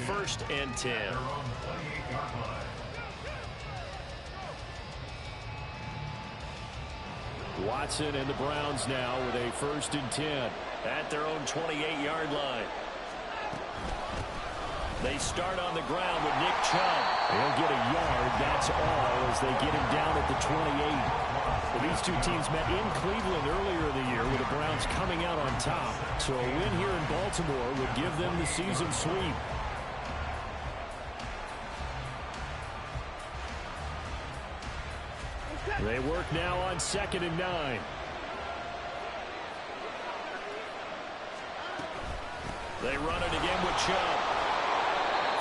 1st and 10. Watson and the Browns now with a 1st and 10 at their own 28-yard line. They start on the ground with Nick Chubb. He'll get a yard, that's all, as they get him down at the 28. Well, these two teams met in Cleveland earlier in the year with the Browns coming out on top. So a win here in Baltimore would give them the season sweep. They work now on 2nd and 9. They run it again with Chubb.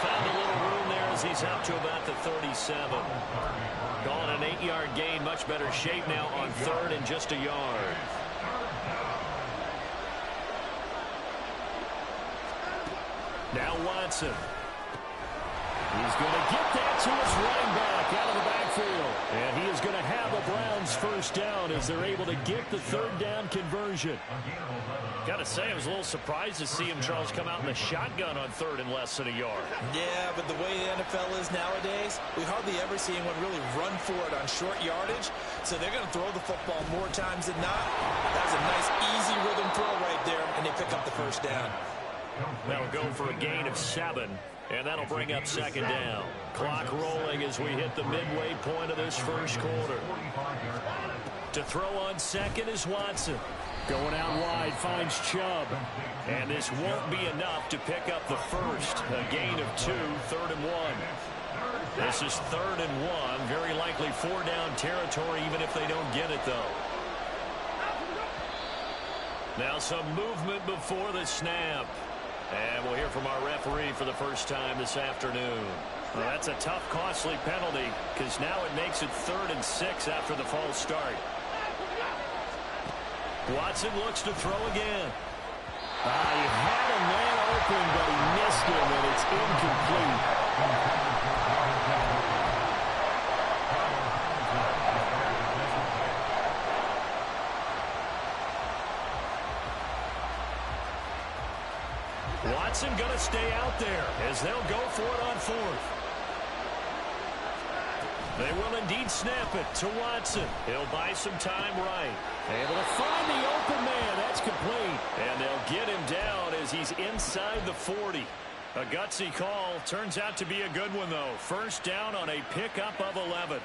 Found a little room there as he's out to about the 37. Calling an 8-yard gain. Much better shape now on 3rd and just a yard. Now Watson. He's going to get that to his running back out of the backfield. And he is going to have a Browns 1st down as they're able to get the 3rd down conversion. Got to say, I was a little surprised to see him, Charles, come out in the shotgun on 3rd and less than a yard. Yeah, but the way the NFL is nowadays, we hardly ever see anyone really run for it on short yardage. So they're going to throw the football more times than not. That was a nice, easy rhythm throw right there, and they pick up the 1st down. That'll go for a gain of 7. And that'll bring up 2nd down. Clock rolling as we hit the midway point of this 1st quarter. To throw on 2nd is Watson. Going out wide, finds Chubb. And this won't be enough to pick up the 1st. A gain of 2, 3rd and 1. This is 3rd and 1. Very likely 4-down territory, even if they don't get it, though. Now some movement before the snap. And we'll hear from our referee for the first time this afternoon. Well, that's a tough, costly penalty because now it makes it 3rd and 6 after the false start. Watson looks to throw again. He had a man open, but he missed him, and it's incomplete. Watson going to stay out there as they'll go for it on 4th. They will indeed snap it to Watson. He'll buy some time right. Able to find the open man. That's complete. And they'll get him down as he's inside the 40. A gutsy call. Turns out to be a good one, though. 1st down on a pickup of 11.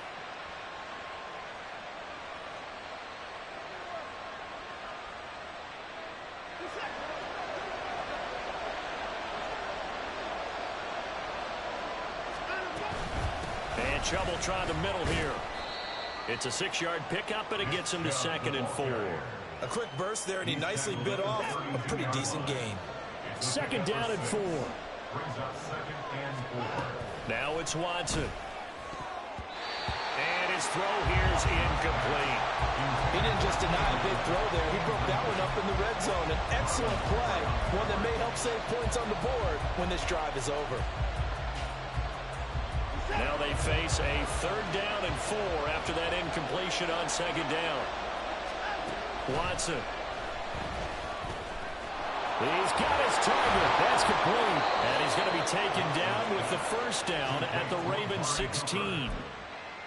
And Chubb will try the middle here. It's a 6-yard pickup, and it gets him to 2nd and 4. A quick burst there, and he nicely bit off a pretty decent gain. 2nd down and 4. Now it's Watson. And his throw here is incomplete. He didn't just deny a big throw there. He broke that one up in the red zone. An excellent play, one that may help save points on the board when this drive is over. Now they face a 3rd down and 4 after that incompletion on 2nd down. Watson. He's got his target. That's complete. And he's going to be taken down with the 1st down at the Ravens 16.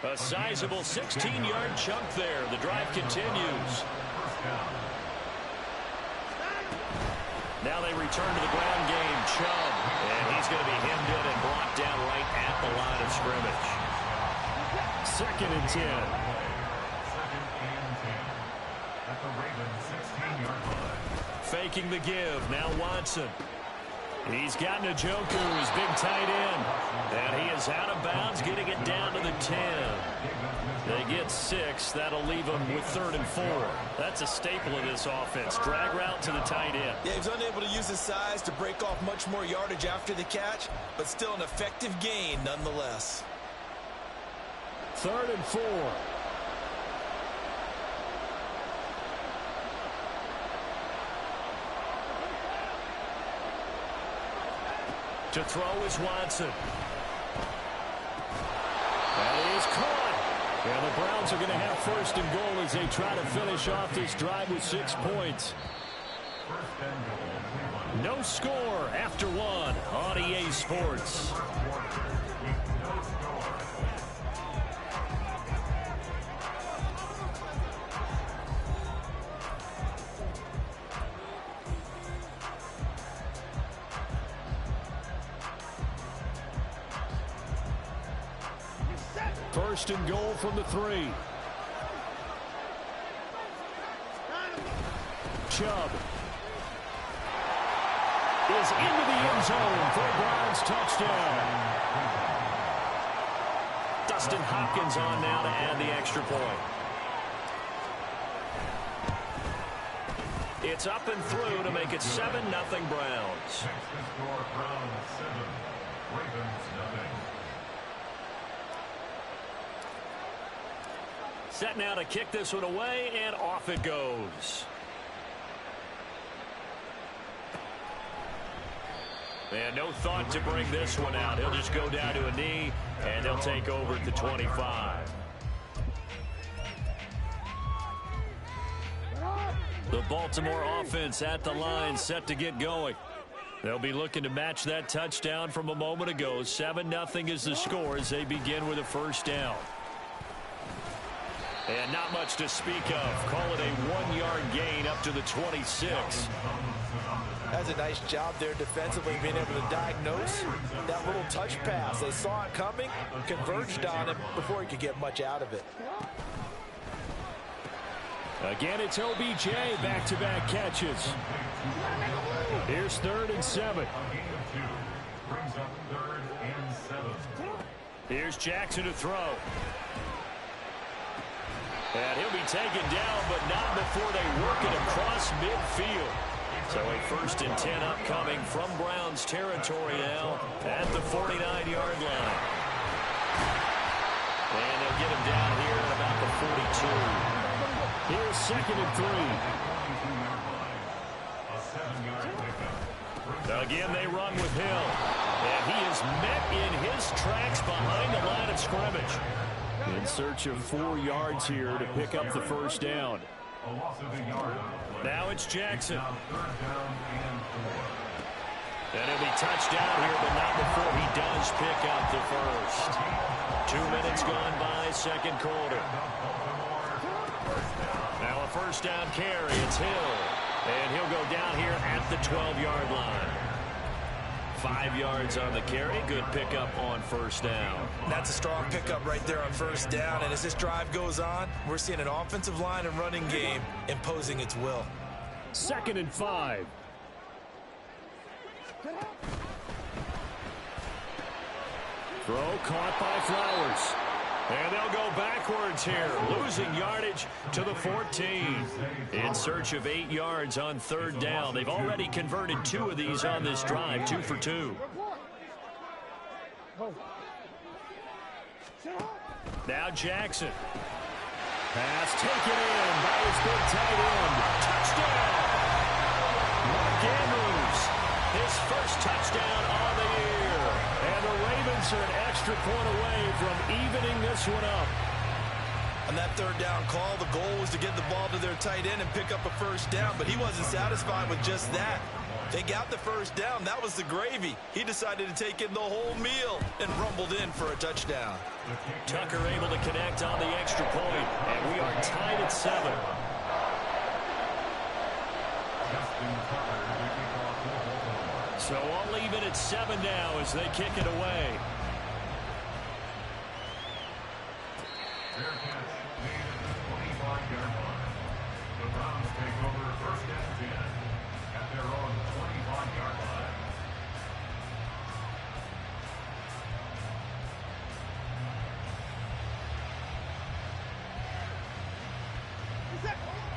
A sizable 16-yard chunk there. The drive continues. Now they return to the ground game. Chubb. And he's going to be hemmed in and blocked down right at the line of scrimmage. 2nd and 10. At the Ravens 16-yard line. Faking the give. Now Watson. He's got Njoku, his big tight end. And he is out of bounds, getting it down to the 10. They get 6. That'll leave them with 3rd and 4. That's a staple of this offense. Drag route to the tight end. Yeah, he's unable to use his size to break off much more yardage after the catch, but still an effective gain nonetheless. 3rd and 4. To throw is Watson. That is caught. And the Browns are going to have 1st and goal as they try to finish off this drive with 6 points. No score after one on EA Sports. First and goal from the 3. Chubb is into the end zone for a Browns touchdown. Dustin Hopkins on now to add the extra point. It's up and through to make it 7-0 Browns. Set now to kick this one away, and off it goes. And no thought to bring this one out. He'll just go down to a knee, and they'll take over at the 25. The Baltimore offense at the line, set to get going. They'll be looking to match that touchdown from a moment ago. 7-0 is the score as they begin with a first down. And not much to speak of. Call it a 1-yard gain up to the 26. That's a nice job there defensively, being able to diagnose that little touch pass. They saw it coming, converged on it before he could get much out of it. Again, it's OBJ, back-to-back catches. Here's 3rd and 7. Here's Jackson to throw. And he'll be taken down, but not before they work it across midfield. So a 1st and 10 upcoming from Browns territory now at the 49-yard line. And they'll get him down here at about the 42. Here's 2nd and 3. Again, they run with Hill. And he is met in his tracks behind the line of scrimmage. In search of 4 yards here to pick up the first down. Now it's Jackson. And he'll be touched down here, but not before he does pick up the first. 2 minutes gone by, 2nd quarter. Now a first down carry, it's Hill. And he'll go down here at the 12-yard line. 5 yards on the carry. Good pickup on first down. That's a strong pickup right there on first down. And as this drive goes on, we're seeing an offensive line and running game imposing its will. 2nd and 5. Throw caught by Flowers. And they'll go backwards here, losing yardage to the 14. In search of 8 yards on 3rd down. They've already converted 2 of these on this drive, 2 for 2. Now Jackson. Pass taken in by his big tight end. Touchdown! Mark Andrews, his first touchdown on the year. And the Ravens are an extra point away from evening this one up. On that 3rd down call, the goal was to get the ball to their tight end and pick up a first down, but he wasn't satisfied with just that. They got the first down. That was the gravy. He decided to take in the whole meal and rumbled in for a touchdown. Tucker able to connect on the extra point, and we are tied at 7. So all even at 7 now as they kick it away. The Browns take over 1st and 10 at their own 25-yard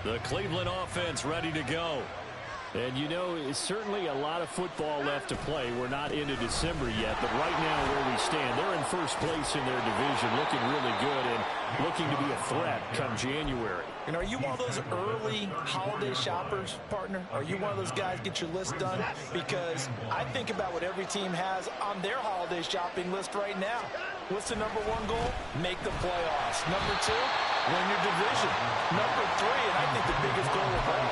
line. The Cleveland offense ready to go. And, you know, it's certainly a lot of football left to play. We're not into December yet, but right now where we stand, they're in first place in their division, looking really good and looking to be a threat come January. And are you one of those early holiday shoppers, partner? Are you one of those guys get your list done? Because I think about what every team has on their holiday shopping list right now. What's the #1 goal? Make the playoffs. #2, Win your division. Number 3, and I think the biggest goal of all.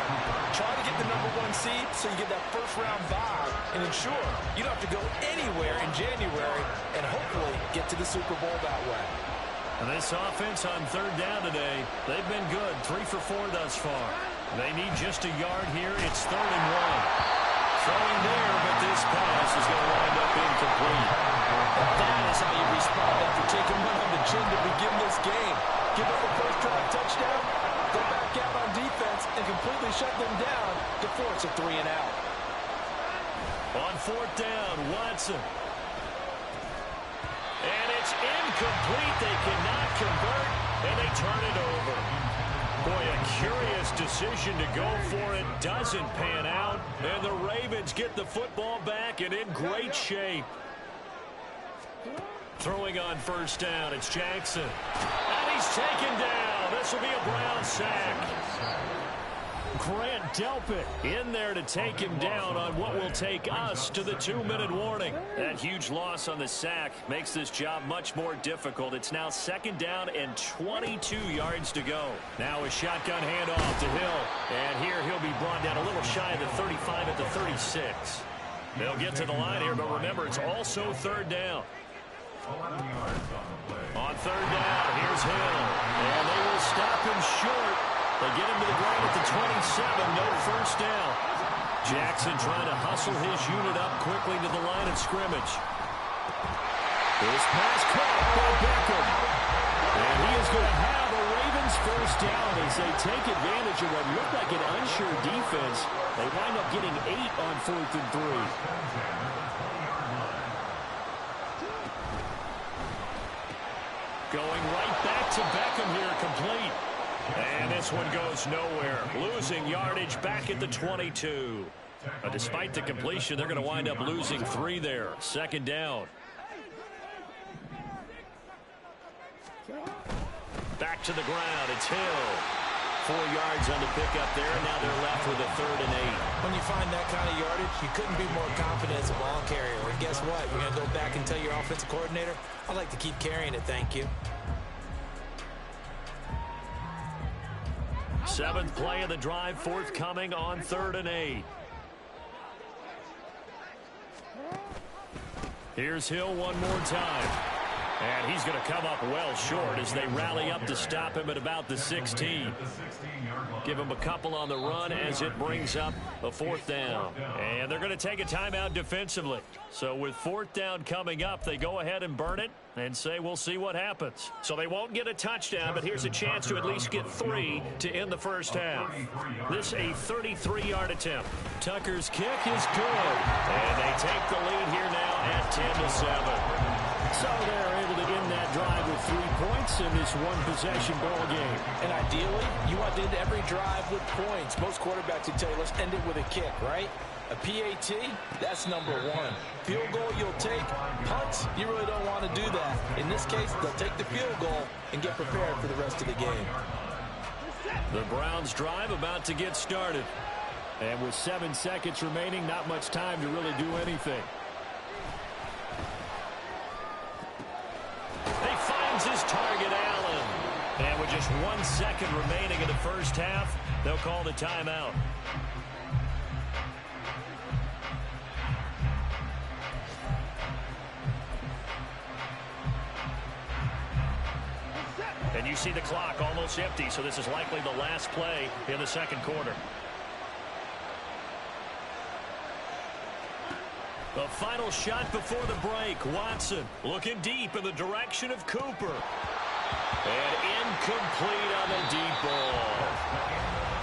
Try to get the number 1 seed so you get that first-round bye and ensure you don't have to go anywhere in January and hopefully get to the Super Bowl that way. And this offense on third down today, they've been good. 3 for 4 thus far. They need just a yard here. It's 3rd and 1. Throwing there, but this pass is going to wind up incomplete. That is how you respond after taking one on the chin to begin this game. Give up a first-drive touchdown, go back out on defense, and completely shut them down to force a 3-and-out. On 4th down, Watson. And it's incomplete. They cannot convert, and they turn it over. Boy, a curious decision to go for it. Doesn't pan out, and the Ravens get the football back and in great shape. Throwing on 1st down, it's Jackson. And he's taken down. This will be a Brown sack. Grant Delpit in there to take him down on what will take us to the 2-minute warning. That huge loss on the sack makes this job much more difficult. It's now 2nd down and 22 yards to go. Now a shotgun handoff to Hill. And here he'll be brought down a little shy of the 35 at the 36. They'll get to the line here, but remember, it's also 3rd down. 11 yards on the play. On 3rd down, here's Hill. And they will stop him short. They get him to the ground at the 27, no 1st down. Jackson trying to hustle his unit up quickly to the line of scrimmage. This pass caught by Beckham. And he is going to have a Ravens 1st down as they take advantage of what looked like an unsure defense. They wind up getting 8 on 4th and 3. Going right back to Beckham here, complete. And this one goes nowhere. Losing yardage back at the 22. Despite the completion, they're going to wind up losing 3 there. 2nd down. Back to the ground. It's Hill. 4 yards on the pickup there, and now they're left with a 3rd and 8. When you find that kind of yardage, you couldn't be more confident as a ball carrier. And guess what? You're going to go back and tell your offensive coordinator, I'd like to keep carrying it, thank you. 7th play of the drive, forthcoming on 3rd and 8. Here's Hill one more time. And he's going to come up well short as they rally up to stop him at about the 16. Give him a couple on the run as it brings up a 4th down. And they're going to take a timeout defensively. So with 4th down coming up, they go ahead and burn it and say we'll see what happens. So they won't get a touchdown, but here's a chance to at least get 3 to end the 1st half. This a 33-yard attempt. Tucker's kick is good. And they take the lead here now at 10-7. So they're able to end that drive with 3 points in this one-possession ball game. And ideally, you want to end every drive with points. Most quarterbacks would tell you, let's end it with a kick, right? A PAT, that's number 1. Field goal you'll take. Punts, you really don't want to do that. In this case, they'll take the field goal and get prepared for the rest of the game. The Browns drive about to get started. And with 7 seconds remaining, not much time to really do anything. He finds his target, Allen. And with just 1 second remaining in the 1st half, they'll call the timeout. And you see the clock almost empty, so this is likely the last play in the 2nd quarter. The final shot before the break. Watson looking deep in the direction of Cooper. And incomplete on the deep ball.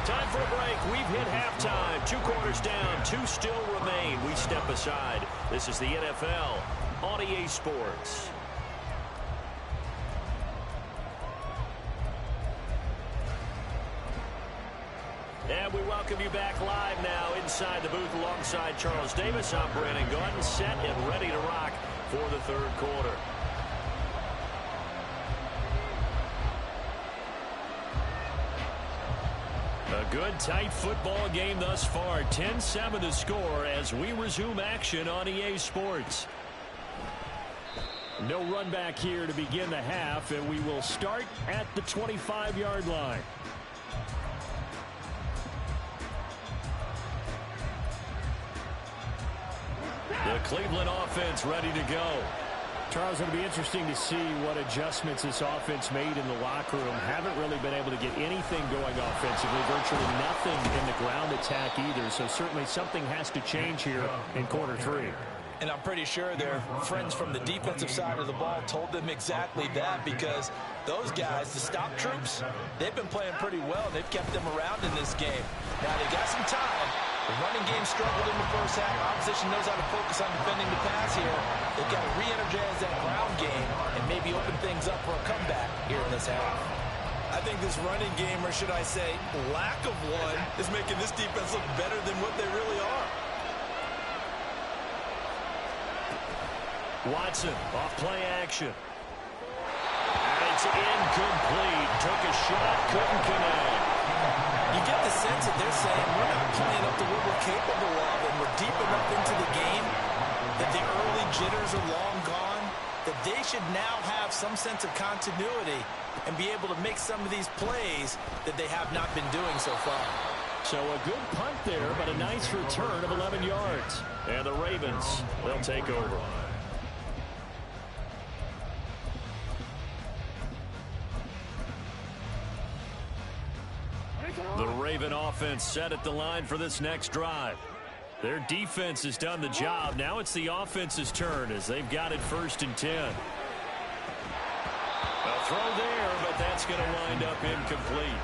Time for a break. We've hit halftime. 2 quarters down. 2 still remain. We step aside. This is the NFL on EA Sports. And we welcome you back live now inside the booth alongside Charles Davis. I'm Brandon Gaudin, set and ready to rock for the 3rd quarter. A good, tight football game thus far. 10-7 to score as we resume action on EA Sports. No run back here to begin the half, and we will start at the 25-yard line. The Cleveland offense ready to go. Charles, it'll be interesting to see what adjustments this offense made in the locker room. Haven't really been able to get anything going offensively, virtually nothing in the ground attack either, so certainly something has to change here in quarter three. And I'm pretty sure their friends from the defensive side of the ball told them exactly that, because those guys, the stop troops, they've been playing pretty well. They've kept them around in this game. Now they got some time. The running game struggled in the first half. Opposition knows how to focus on defending the pass here. They've got to re-energize that ground game and maybe open things up for a comeback here in this half. I think this running game, or should I say lack of one, is making this defense look better than what they really are. Watson, off play action. And it's incomplete. Took a shot, couldn't connect. You get the sense that they're saying we're not playing up to what we're capable of, and we're deep enough into the game that the early jitters are long gone, that they should now have some sense of continuity and be able to make some of these plays that they have not been doing so far. So a good punt there, but a nice return of 11 yards. And the Ravens, they'll take over. The Raven offense set at the line for this next drive. Their defense has done the job. Now it's the offense's turn as they've got it 1st and 10. A throw there, but that's going to wind up incomplete.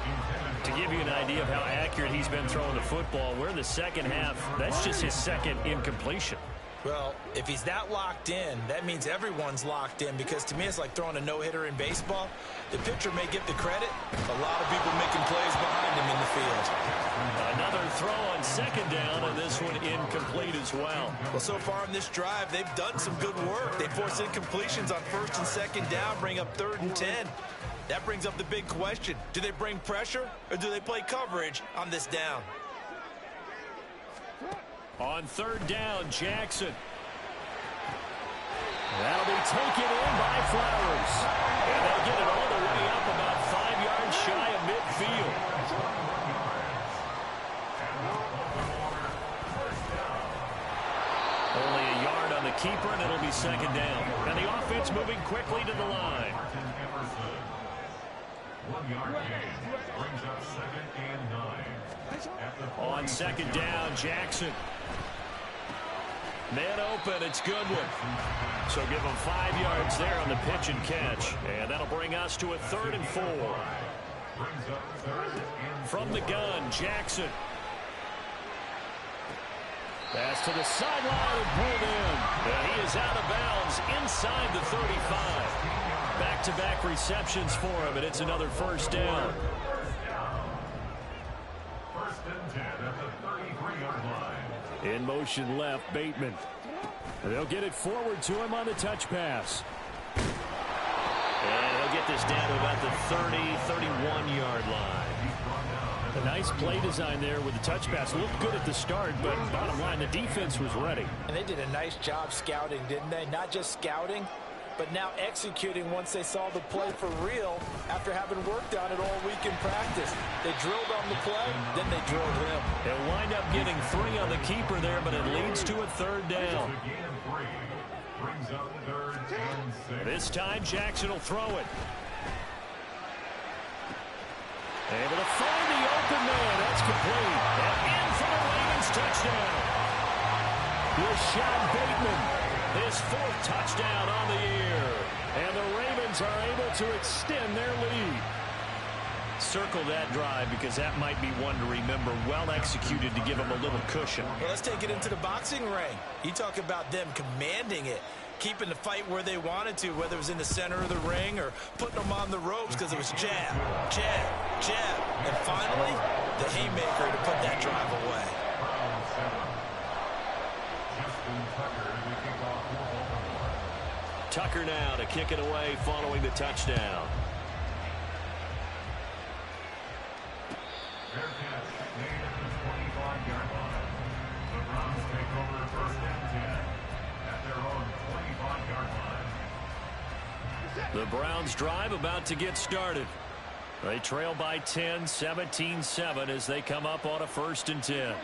To give you an idea of how accurate he's been throwing the football, we're in the second half. That's just his second incompletion. Well, if he's that locked in, that means everyone's locked in, because to me it's like throwing a no-hitter in baseball. The pitcher may get the credit. A lot of people making plays behind him in the field. Another throw on 2nd down, and this one incomplete as well. Well, so far in this drive, they've done some good work. They force incompletions on 1st and 2nd down, bring up 3rd and 10. That brings up the big question. Do they bring pressure, or do they play coverage on this down? On 3rd down, Jackson. That'll be taken in by Flowers. And they'll get it all the way up about 5 yards shy of midfield. Only a yard on the keeper, and it'll be 2nd down. And the offense moving quickly to the line. 1 yard gain brings up 2nd and 9. On 2nd down, Jackson. Man open, it's Goodwin. So give him 5 yards there on the pitch and catch. And that'll bring us to a 3rd and 4. From the gun, Jackson. Pass to the sideline and pulled in. And he is out of bounds inside the 35. Back-to-back receptions for him, and it's another 1st down. 1st and 10 at the 33-yard line. In motion left, Bateman. They'll get it forward to him on the touch pass. And he'll get this down to about the 30, 31-yard line. A nice play design there with the touch pass. Looked good at the start, but bottom line, the defense was ready. And they did a nice job scouting, didn't they? Not just scouting, but now executing once they saw the play for real after having worked on it all week in practice. They drilled on the play, then they drilled him. They'll wind up getting 3 on the keeper there, but it leads to a 3rd down. Brings up 3rd and 6. This time, Jackson will throw it. Able to find the open man. That's complete. And in for the Ravens touchdown. Rashad Bateman, his 4th touchdown on the year. And the Ravens are able to extend their lead. Circle that drive because that might be one to remember. Well executed to give them a little cushion. Well, let's take it into the boxing ring. You talk about them commanding it, keeping the fight where they wanted to, whether it was in the center of the ring or putting them on the ropes, because it was jab, jab, jab. And finally, the haymaker to put that drive away. Tucker now to kick it away following the touchdown. Fair catch made at the 25-yard line. The Browns take over 1st and 10 at their own 25-yard line. The Browns drive about to get started. They trail by 10, 17-7 as they come up on a 1st and 10.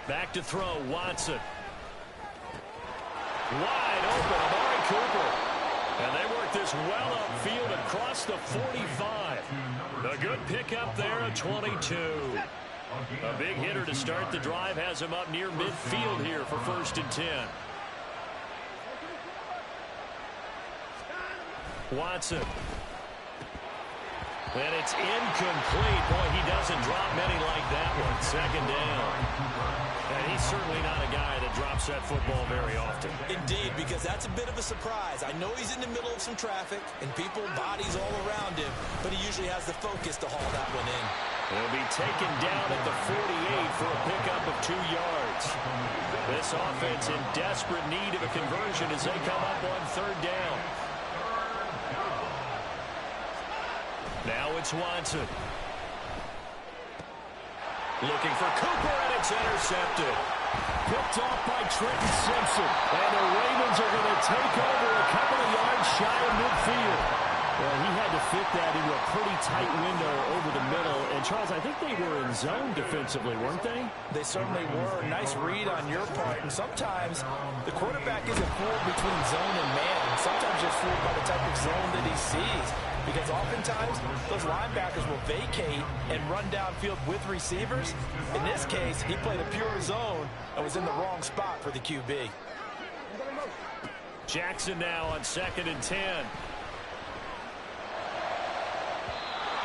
Back to throw, Watson. Wide open, Amari Cooper. And they work this well upfield across the 45. A good pickup there at 22. A big hitter to start the drive has him up near midfield here for 1st and 10. Watson. And it's incomplete. Boy, he doesn't drop many like that one. 2nd down. And he's certainly not a guy that drops that football very often. Indeed, because that's a bit of a surprise. I know he's in the middle of some traffic and people, bodies all around him, but he usually has the focus to haul that one in. He'll be taken down at the 48 for a pickup of 2 yards. This offense in desperate need of a conversion as they come up on 3rd down. Now it's Watson. Looking for Cooper, and it's intercepted. Picked off by Trenton Simpson. And the Ravens are going to take over a couple of yards shy of midfield. Well, he had to fit that into a pretty tight window over the middle. And, Charles, I think they were in zone defensively, weren't they? They certainly were. Nice read on your part. And sometimes the quarterback isn't fooled between zone and man. And sometimes just fooled by the type of zone that he sees. Because oftentimes, those linebackers will vacate and run downfield with receivers. In this case, he played a pure zone and was in the wrong spot for the QB. Jackson now on 2nd and 10.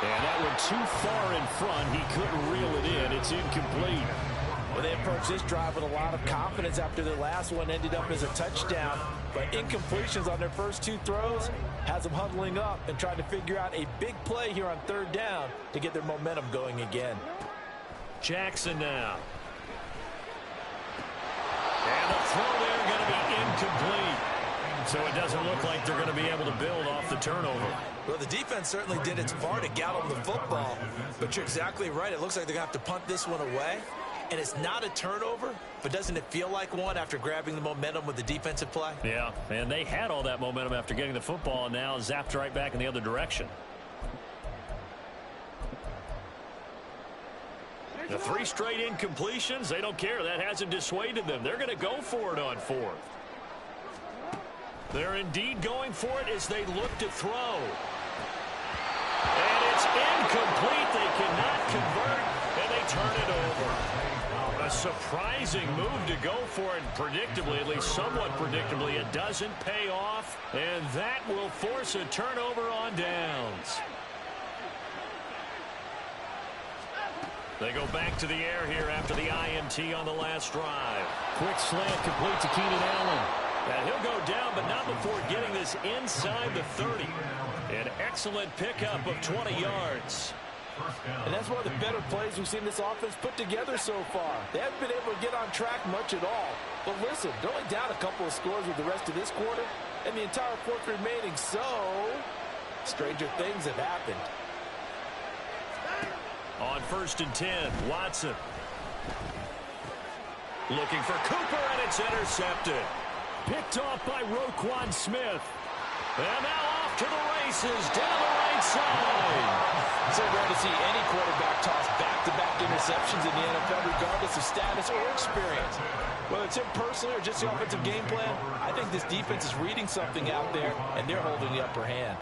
And that one too far in front. He couldn't reel it in. It's incomplete. Well, they approached this drive with a lot of confidence after their last one ended up as a touchdown. But incompletions on their first 2 throws has them huddling up and trying to figure out a big play here on 3rd down to get their momentum going again. Jackson now. And the throw there going to be incomplete. So it doesn't look like they're going to be able to build off the turnover. Well, the defense certainly did its part to gallop the football. But you're exactly right. It looks like they're going to have to punt this one away. And it's not a turnover, but doesn't it feel like one after grabbing the momentum with the defensive play? Yeah, and they had all that momentum after getting the football and now zapped right back in the other direction. The 3 straight incompletions, they don't care. That hasn't dissuaded them. They're going to go for it on 4th. They're indeed going for it as they look to throw. And it's incomplete. They cannot convert, and they turn it over. A surprising move to go for it, predictably, at least somewhat predictably. It doesn't pay off, and that will force a turnover on downs. They go back to the air here after the INT on the last drive. Quick slant complete to Keenan Allen. And he'll go down, but not before getting this inside the 30. An excellent pickup of 20 yards. And that's one of the better plays we've seen this offense put together so far. They haven't been able to get on track much at all. But listen, they're only down a couple of scores with the rest of this quarter, and the entire 4th remaining, so stranger things have happened. On 1st and 10, Watson. Looking for Cooper, and it's intercepted. Picked off by Roquan Smith. And now off to the races down the right side. So rare to see any quarterback toss back-to-back interceptions in the NFL, regardless of status or experience. Whether it's him personally or just the offensive game plan, I think this defense is reading something out there, and they're holding the upper hand.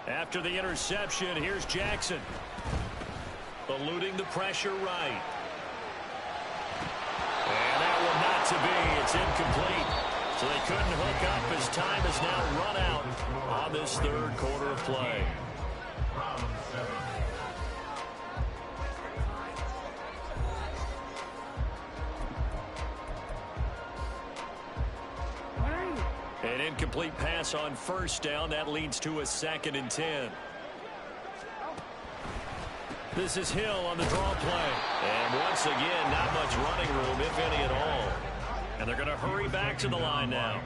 After the interception, here's Jackson. Eluding the pressure right. And that one not to be. It's incomplete. So they couldn't hook up as time has now run out on this 3rd quarter of play. An incomplete pass on 1st down. That leads to a 2nd and 10. This is Hill on the draw play. And once again, not much running room, if any at all. And they're going to hurry back to the line now.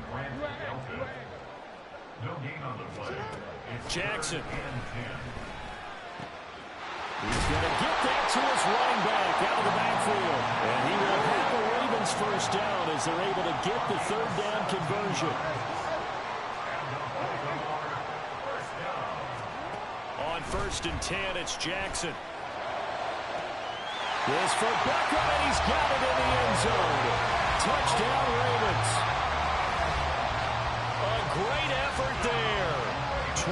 Jackson. He's going to get that to his running back out of the backfield. And he will have a Ravens first down as they're able to get the third down conversion. On 1st and 10, it's Jackson. This for Beckham, and he's got it in the end zone. Touchdown, Ravens. A great effort there.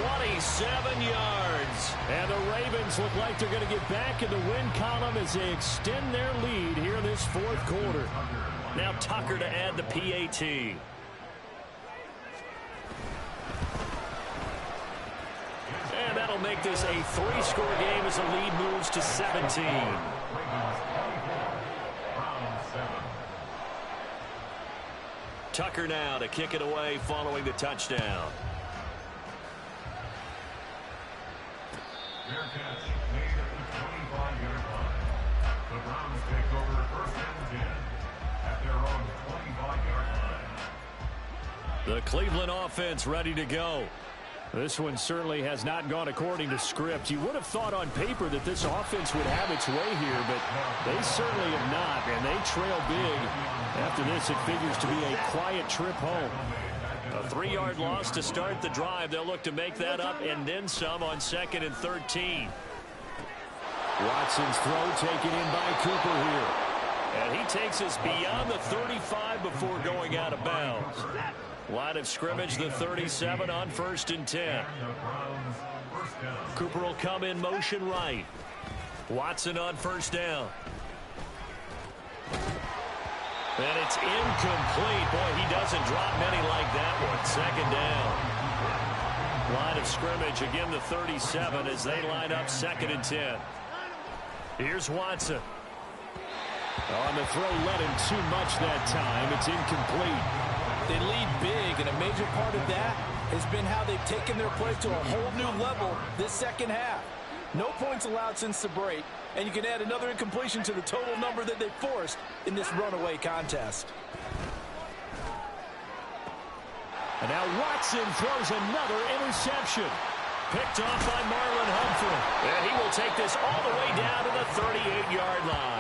27 yards. And the Ravens look like they're going to get back in the win column as they extend their lead here in this 4th quarter. Now Tucker to add the PAT. And that'll make this a 3-score game as the lead moves to 17. Tucker now to kick it away following the touchdown. Fair catch made at the 25-yard line. The Browns take over 1st and 10 at their own 25-yard line. The Cleveland offense ready to go. This one certainly has not gone according to script. You would have thought on paper that this offense would have its way here, but they certainly have not, and they trail big. After this, it figures to be a quiet trip home. A 3-yard loss to start the drive. They'll look to make that up and then some on 2nd and 13. Watson's throw taken in by Cooper here. And he takes us beyond the 35 before going out of bounds. Line of scrimmage, the 37 on 1st and 10. Cooper will come in motion right. Watson on 1st down. And it's incomplete. Boy, he doesn't drop many like that one. 2nd down. Line of scrimmage, again the 37 as they line up 2nd and 10. Here's Watson. On the throw, let him too much that time. It's incomplete. They lead big, and a major part of that has been how they've taken their play to a whole new level this 2nd half. No points allowed since the break, and you can add another incompletion to the total number that they forced in this runaway contest. And now Watson throws another interception. Picked off by Marlon Humphrey. And he will take this all the way down to the 38-yard line.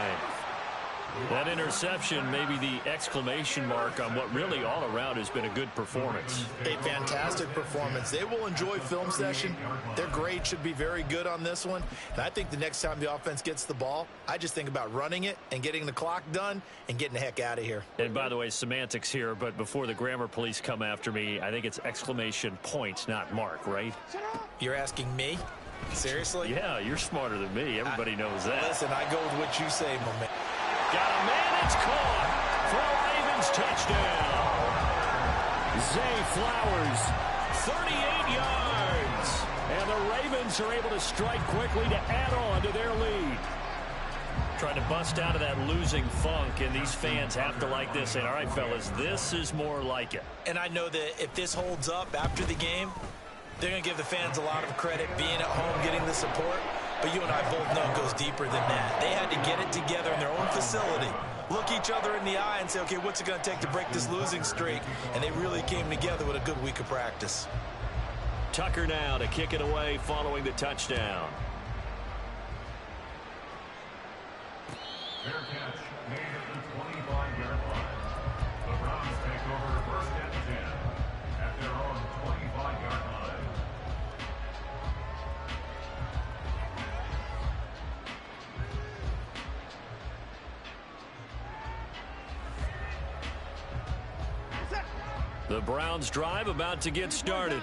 That interception may be the exclamation mark on what really all around has been a good performance. A fantastic performance. They will enjoy film session. Their grade should be very good on this one. And I think the next time the offense gets the ball, I just think about running it and getting the clock done and getting the heck out of here. And by the way, semantics here, but before the grammar police come after me, I think it's exclamation point, not mark, right? You're asking me? Seriously? Yeah, you're smarter than me. Everybody knows that. Listen, I go with what you say, my man. Got a man, it's caught for a Ravens touchdown. Zay Flowers, 38 yards. And the Ravens are able to strike quickly to add on to their lead. Trying to bust out of that losing funk, and these fans have to like this. And all right, fellas, this is more like it. And I know that if this holds up after the game, they're going to give the fans a lot of credit being at home, getting the support. But you and I both know it goes deeper than that. They had to get it together in their own facility, look each other in the eye and say, okay, what's it going to take to break this losing streak? And they really came together with a good week of practice. Tucker now to kick it away following the touchdown. Fair catch made at the 25-yard line. The Browns take over 1st and 10 at their own 25-yard line. The Browns drive about to get started.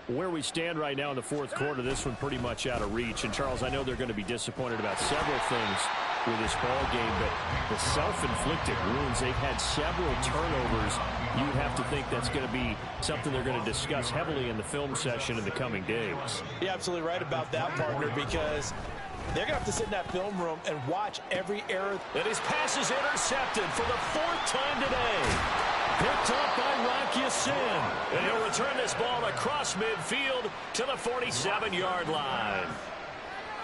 Where we stand right now in the 4th quarter, this one pretty much out of reach. And, Charles, I know they're going to be disappointed about several things with this ball game, but the self-inflicted wounds, they've had several turnovers. You would have to think that's going to be something they're going to discuss heavily in the film session in the coming days. You're absolutely right about that, partner, because they're going to have to sit in that film room and watch every error. And his pass is intercepted for the 4th time today. Picked up by Rock Ya-Sin. And he'll return this ball across midfield to the 47-yard line.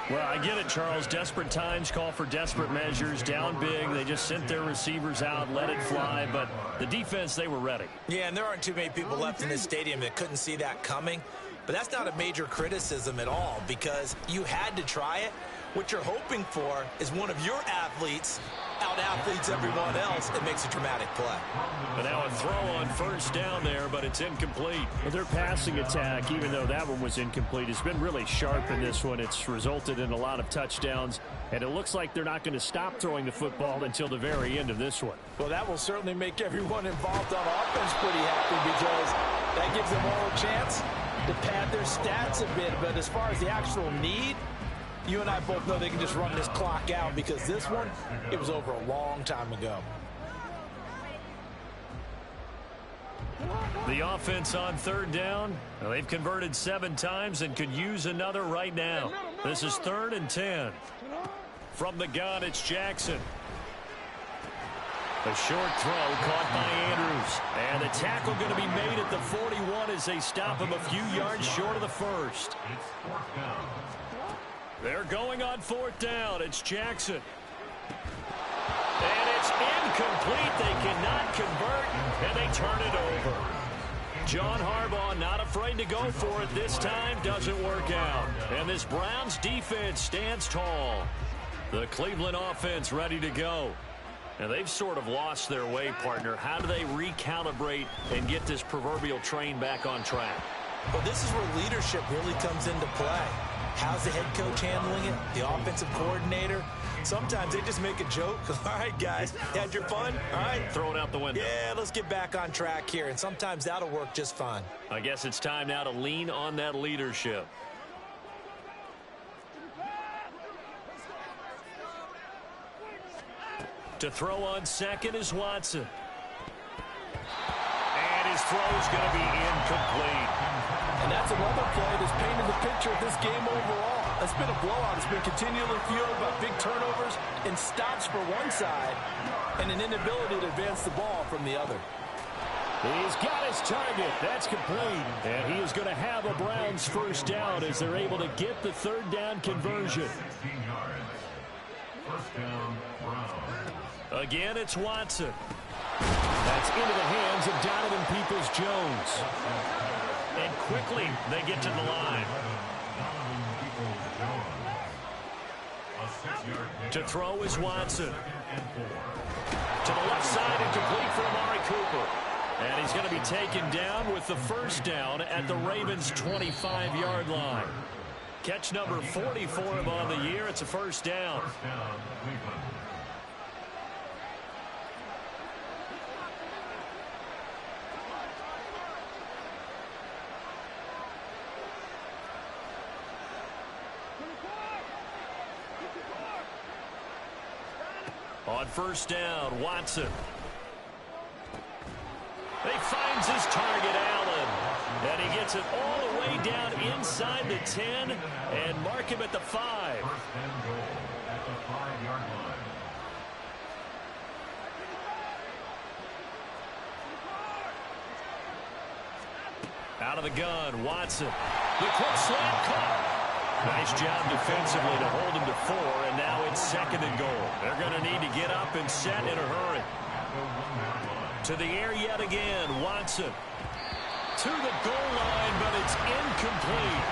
Well, I get it, Charles. Desperate times call for desperate measures. Down big. They just sent their receivers out, let it fly. But the defense, they were ready. Yeah, and there aren't too many people left in this stadium that couldn't see that coming. But that's not a major criticism at all because you had to try it. What you're hoping for is one of your athletes out-athletes everyone else and makes a dramatic play. And now a throw on first down there, but it's incomplete. Well, their passing attack, even though that one was incomplete, has been really sharp in this one. It's resulted in a lot of touchdowns, and it looks like they're not going to stop throwing the football until the very end of this one. Well, that will certainly make everyone involved on offense pretty happy, because that gives them all a chance to pad their stats a bit. But as far as the actual need, you and I both know they can just run this clock out, because this one, it was over a long time ago. The offense on third down. Well, they've converted 7 times and could use another right now. This is 3rd and 10. From the gun, it's Jackson. A short throw caught by Andrews. And the tackle going to be made at the 41 as they stop him a few yards short of the first. They're going on 4th down. It's Jackson. And it's incomplete. They cannot convert, and they turn it over. John Harbaugh not afraid to go for it this time. Doesn't work out. And this Browns defense stands tall. The Cleveland offense ready to go. And they've sort of lost their way, partner. How do they recalibrate and get this proverbial train back on track? Well, this is where leadership really comes into play. How's the head coach handling it? The offensive coordinator? Sometimes they just make a joke. All right, guys, had your fun? All right. Throw it out the window. Yeah, let's get back on track here. And sometimes that'll work just fine. I guess it's time now to lean on that leadership. To throw on second is Watson. And his throw is going to be incomplete. And that's another play that's painted the picture of this game overall. It's been a blowout. It's been continually fueled by big turnovers and stops for one side and an inability to advance the ball from the other. He's got his target. That's complete. And he is going to have a Browns first down as they're able to get the 3rd down conversion. First down, Browns. Again, it's Watson. That's into the hands of Donovan Peoples-Jones. And quickly, they get to the line. To throw is Watson. To the left side and complete for Amari Cooper. And he's going to be taken down with the first down at the Ravens' 25-yard line. Catch number 40 for him on the year. It's a first down. On first down, Watson. He finds his target, Allen. And he gets it all the way down inside the 10 and mark him at the 5. First and goal at the 5-yard line. Out of the gun, Watson. The quick slant caught. Nice job defensively to hold him to 4, and now it's 2nd and goal. They're going to need to get up and set in a hurry. To the air yet again, Watson. To the goal line, but it's incomplete.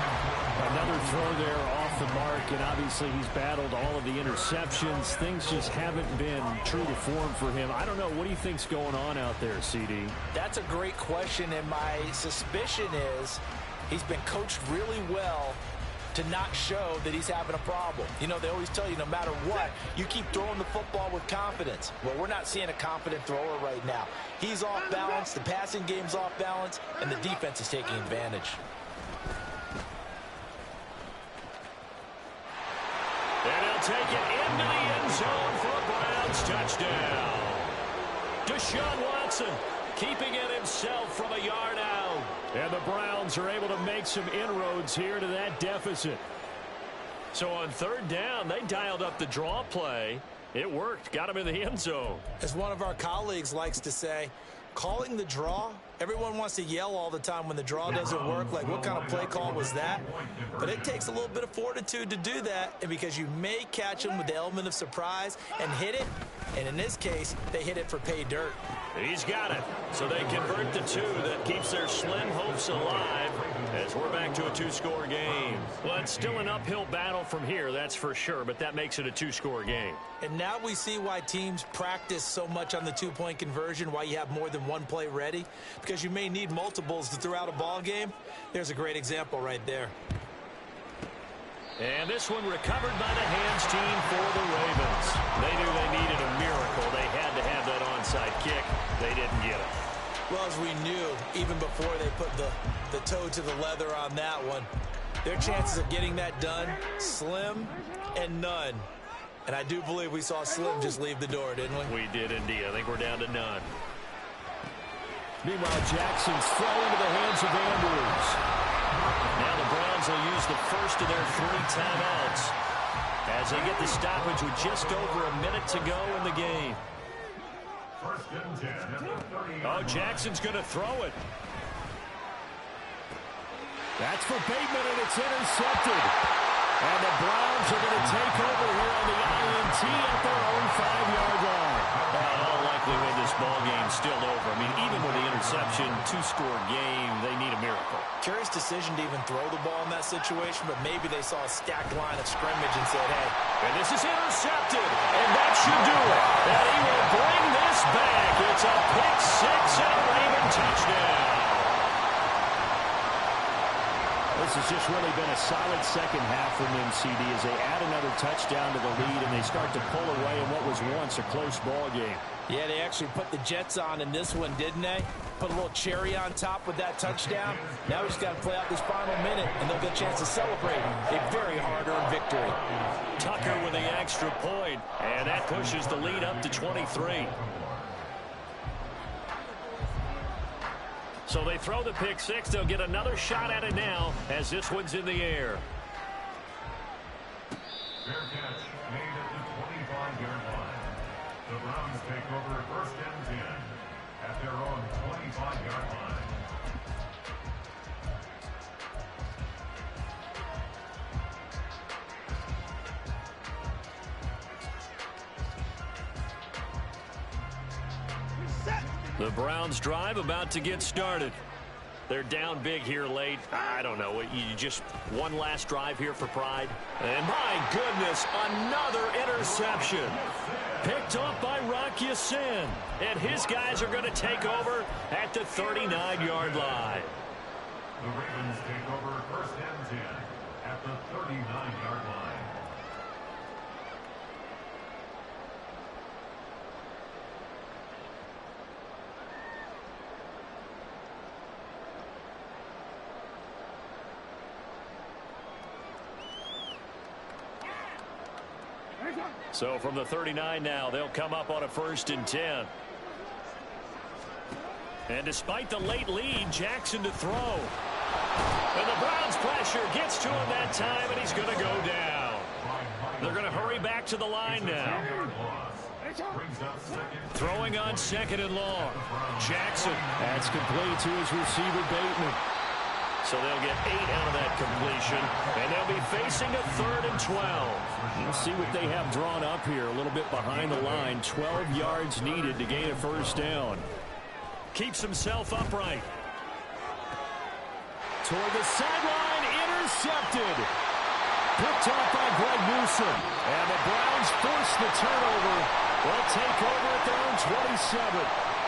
Another throw there off the mark, and obviously he's battled all of the interceptions. Things just haven't been true to form for him. I don't know. What do you think's going on out there, CD? That's a great question, and my suspicion is he's been coached really well to not show that he's having a problem. You know, they always tell you no matter what, you keep throwing the football with confidence. Well, we're not seeing a confident thrower right now. He's off balance, the passing game's off balance, and the defense is taking advantage. And he'll take it into the end zone for a Browns touchdown. Deshaun Watson keeping it himself from a yard out. And the Browns are able to make some inroads here to that deficit. So on 3rd down, they dialed up the draw play. It worked. Got him in the end zone. As one of our colleagues likes to say, calling the draw, everyone wants to yell all the time when the draw doesn't work, like what kind of play call was that? But it takes a little bit of fortitude to do that, and because you may catch them with the element of surprise and hit it, And in this case, they hit it for pay dirt. He's got it. So they convert the two. That keeps their slim hopes alive as we're back to a two-score game. Well, it's still an uphill battle from here, that's for sure, but that makes it a two-score game. And now we see why teams practice so much on the two-point conversion, why you have more than one play ready, because you may need multiples to throw out a ball game. There's a great example right there. And this one recovered by the hands team for the Ravens. They knew they needed a miracle. They had to have that onside kick. They didn't get it. Well, as we knew, even before they put the toe to the leather on that one, their chances of getting that done, slim and none. And I do believe we saw Slim just leave the door, didn't we? We did indeed. I think we're down to none. Meanwhile, Jackson's throw into the hands of Andrews. Now the Browns will use the first of their 3 timeouts as they get the stoppage with just over a minute to go in the game. Oh, Jackson's going to throw it. That's for Bateman, and it's intercepted. And the Browns are going to take over here on the INT at their own 5-yard line. In all likelihood, this ball game's still over. I mean, even with the interception, 2-score game, they need a miracle. Curious decision to even throw the ball in that situation, but maybe they saw a stacked line of scrimmage and said, hey. And this is intercepted, and that should do it. And he will bring this back. It's a pick-6 and a Raven touchdown. This has just really been a solid second half from them, CD, as they add another touchdown to the lead and they start to pull away in what was once a close ball game. Yeah, they actually put the Jets on in this one, didn't they? Put a little cherry on top with that touchdown. Now we just got to play out this final minute, and they'll get a chance to celebrate a very hard-earned victory. Tucker with the extra point, and that pushes the lead up to 23. So they throw the pick-6. They'll get another shot at it now as this one's in the air. Fair catch made at the 25-yard line. The Browns take over 1st and 10 at their own 25-yard line. The Browns drive about to get started. They're down big here late. I don't know. You just one last drive here for pride. And my goodness, another interception. Picked off by Rock Ya-Sin. And his guys are going to take over at the 39-yard line. The Ravens take over 1st and 10 at the 39-yard line. So from the 39 now, they'll come up on a 1st and 10. And despite the late lead, Jackson to throw. And the Browns pressure gets to him that time, and he's going to go down. They're going to hurry back to the line now. Throwing on 2nd and long. Jackson. That's complete to his receiver, Bateman. So they'll get 8 out of that completion, and they'll be facing a 3rd and 12. We'll see what they have drawn up here, a little bit behind the line. 12 yards needed to gain a 1st down. Keeps himself upright. Toward the sideline, intercepted. Picked off by Greg Newsome. And the Browns force the turnover. They'll take over at their own 27.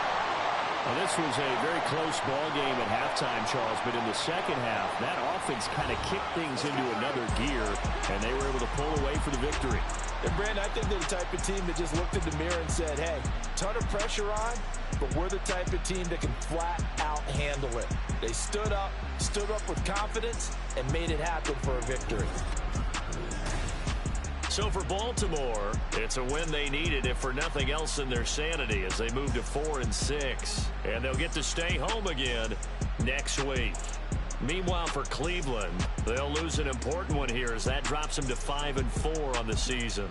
Well, this was a very close ball game at halftime, Charles, but in the second half, that offense kind of kicked things into another gear, and they were able to pull away for the victory. And, Brandon, I think they're the type of team that just looked in the mirror and said, hey, ton of pressure on, but we're the type of team that can flat out handle it. They stood up with confidence, and made it happen for a victory. So for Baltimore, it's a win they needed, if for nothing else in their sanity, as they move to 4-6. And they'll get to stay home again next week. Meanwhile, for Cleveland, they'll lose an important one here as that drops them to 5-4 on the season.